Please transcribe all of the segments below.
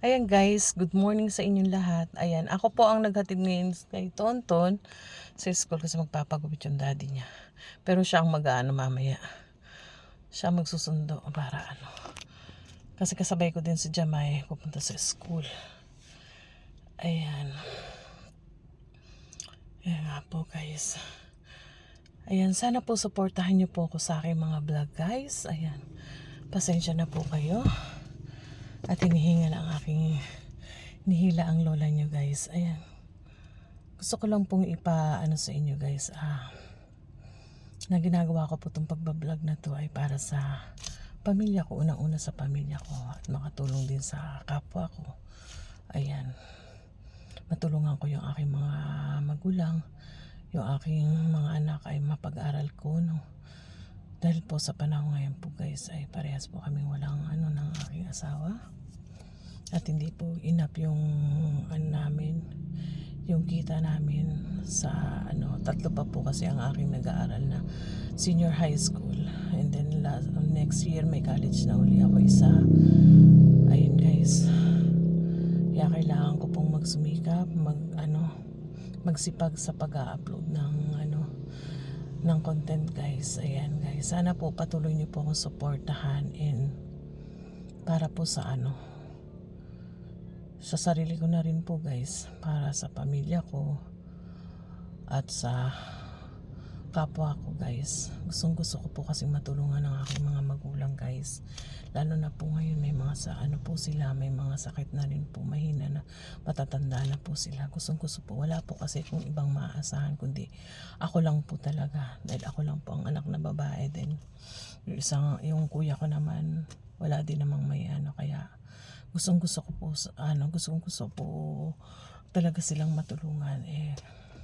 Ayan guys, good morning sa inyong lahat. Ayan, ako po ang naghatid ngayon kay Tonton sa school kasi magpapagupit yung daddy niya. Pero siya ang mag-aano mamaya. Siya ang magsusundo para ano. Kasi kasabay ko din si Jamay pupunta sa school. Ayan. Ayan nga po guys. Ayan, sana po supportahan niyo po ako sa aking mga vlog guys. Ayan. Pasensya na po kayo. At hinihinga ang aking nihila ang lola niyo guys. Ayan. Gusto ko lang pong ipaano sa inyo guys. Na ginagawa ko po itong pagbablog na to ay para sa pamilya ko. Unang-una sa pamilya ko. At makatulong din sa kapwa ko. Ayan. Matulungan ko yung aking mga magulang. Yung aking mga anak ay mapag-aral ko. No? Dahil po sa panahon ngayon po guys ay parehas po kami walang ano ng aking asawa. At hindi po enough yung ano namin, yung kita namin sa ano, tatlo pa po kasi ang aking nag-aaral na senior high school. And then next year may college na uli ako isa. Ayun guys. Kaya kailangan ko pong magsumikap, magsipag sa pag-upload ng content guys. Ayan guys. Sana po patuloy niyo po akong suportahan and para po sa sa sarili ko na rin po guys, para sa pamilya ko at sa kapwa ko guys. Gustong gusto ko po kasi matulungan ng aking mga magulang guys, lalo na po ngayon may mga po sila, may mga sakit na rin po, mahina na, matatanda na po sila. Gustong gusto po, wala po kasi kung ibang maaasahan kundi ako lang po talaga, dahil ako lang po ang anak na babae din. Yung kuya ko naman wala din namang may kaya gustong gusto ko po gustong gusto po talaga silang matulungan.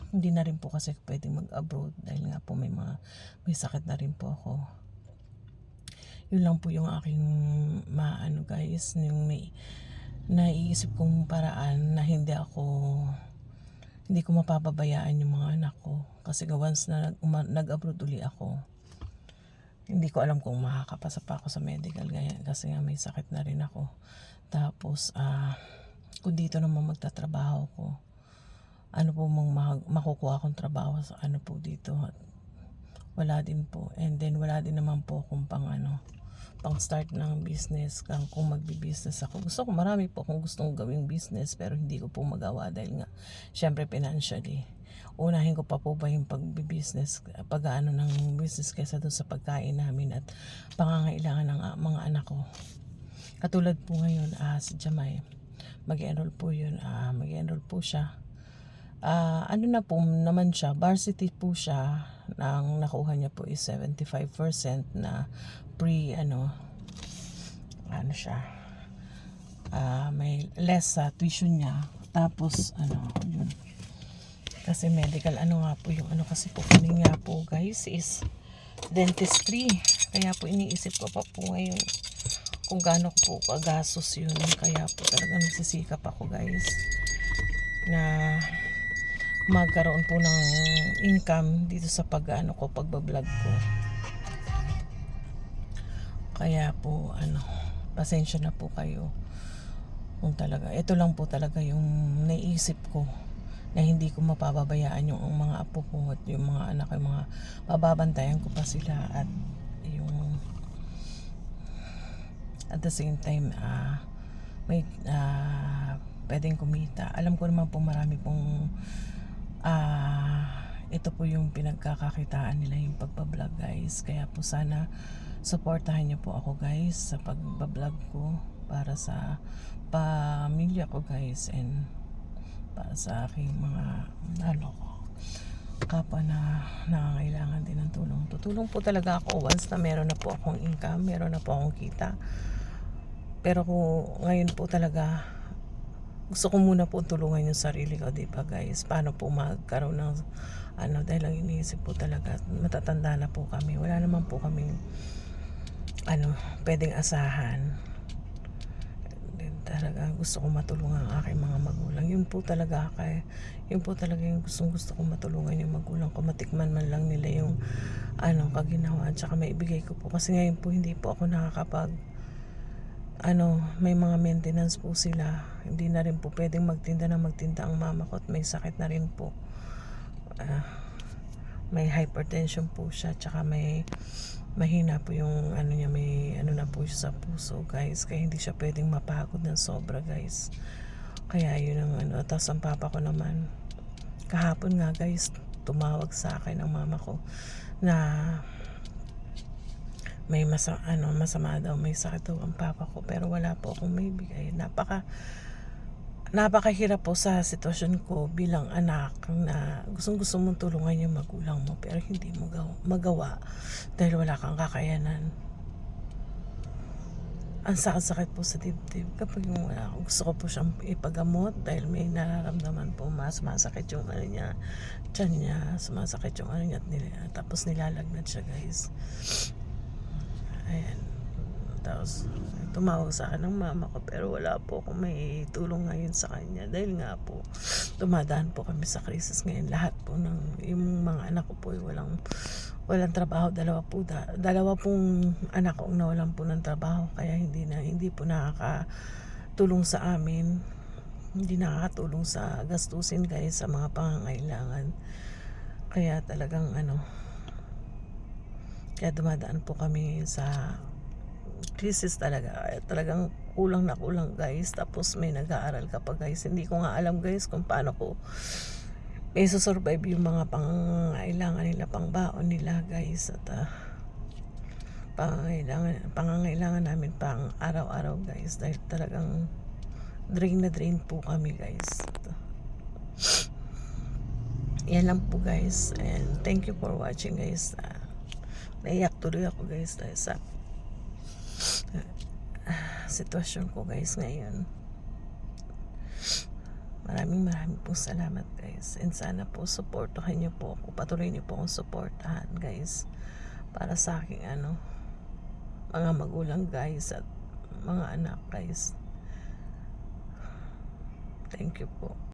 Hindi na rin po kasi pwedeng mag-abroad dahil nga po may sakit na rin po ako. Yun lang po yung aking guys, yung naiisip kong paraan na hindi ko mapapabayaan yung mga anak ko kasi once na nag-abroad uli ako, hindi ko alam kung makakapasa pa ako sa medical kasi nga may sakit na rin ako. Tapos kung dito naman magtatrabaho ko, ano po makukuha akong trabaho sa po dito, wala din po. And then wala din naman po akong pang start ng business. Kung magbi-business ako, marami po akong gustong gawing business pero hindi ko po magawa dahil nga syempre financially. Unahin ko pa po ba yung pag-business, ng business kaysa doon sa pagkain namin at pangangailangan ng mga anak ko. Katulad po ngayon si Jamay, mag-enroll po siya. Ano na po naman siya, varsity po siya. Ang nakuha niya po is 75% na pre siya. May less sa tuition niya. Tapos yun. Kasi medical nga po yung kasi po kami nga po guys is dentistry. Kaya po iniisip ko pa po ngayon kung gaano po kagastos yun. Kaya po talagang nagsisikap ako guys na magkaroon po ng income dito sa pagbablog ko. Kaya po pasensya na po kayo kung talaga ito lang po talaga yung naisip ko na hindi ko mapapabayaan yung mga apo ko at yung mga anak ko, yung mga bababantayan ko pa sila at yung at the same time may pwedeng kumita. Alam ko naman po marami pong ito po yung pinagkakakitaan nila, yung pagbablog guys. Kaya po sana supportahan niyo po ako guys sa pagbablog ko para sa pamilya ko guys and para sa aking mga kapwa na nangangailangan din ng tulong. Tutulong po talaga ako once na meron na po akong income, meron na po akong kita. Pero kung ngayon po talaga gusto ko muna po tulungan yung sarili ko, di ba guys? Paano po magkaroon ng dahil lang iniisip po talaga, matatanda na po kami. Wala naman po kaming pwedeng asahan. Talaga gusto ko matulungan ang aking mga magulang. Yun po talaga yung gusto ko matulungan yung magulang ko, matikman man lang nila yung kaginawa at saka maibigay ko po. Kasi ngayon po hindi po ako nakakapag may mga maintenance po sila. Hindi na rin po pwedeng magtinda ang mama ko at may sakit na rin po. May hypertension po siya, tsaka may mahina po yung niya, may na po siya sa puso guys, kaya hindi siya pwedeng mapagod ng sobra guys. Kaya yun ang tapos ang papa ko naman kahapon nga guys, tumawag sa akin ang mama ko na may masama daw, may sakit daw ang papa ko, pero wala po akong may bigay. Napakahirap po sa sitwasyon ko bilang anak na gusto mong tulungan yung magulang mo pero hindi mo magawa dahil wala kang kakayanan. Ang sakit po sa dibdib kapag wala ako. Gusto ko po siyang ipagamot dahil may nararamdaman po, sumasakit yung niya, tiyan niya, sumasakit yung niya at tapos nilalagnat siya guys. Ayan. Tapos tumawag sa akin ng mama ko pero wala po akong may tulong ngayon sa kanya dahil nga po dumadaan po kami sa krisis ngayon. Lahat po ng yung mga anak ko po ay walang trabaho. Dalawa pong anak ko nawalan po ng trabaho, kaya hindi po nakakatulong sa amin, hindi nakakatulong sa gastusin guys sa mga pangangailangan. Kaya talagang kaya dumadaan po kami sa krisis talaga. Talagang kulang na kulang guys. Tapos may nag-aaral ka pa guys. Hindi ko nga alam guys kung paano ko may susurvive yung mga pangangailangan nila, pangbaon nila guys. At pangangailangan namin pang araw-araw guys, dahil talagang drain na drain po kami guys. Yan lang po guys, and thank you for watching guys. Naiyak tuloy ako guys dahil sa sitwasyon ko guys ngayon. Maraming pong salamat guys, and sana po supportahan niyo po ako, patuloy niyo po akong supportahan guys para sa aking mga magulang guys at mga anak guys. Thank you po.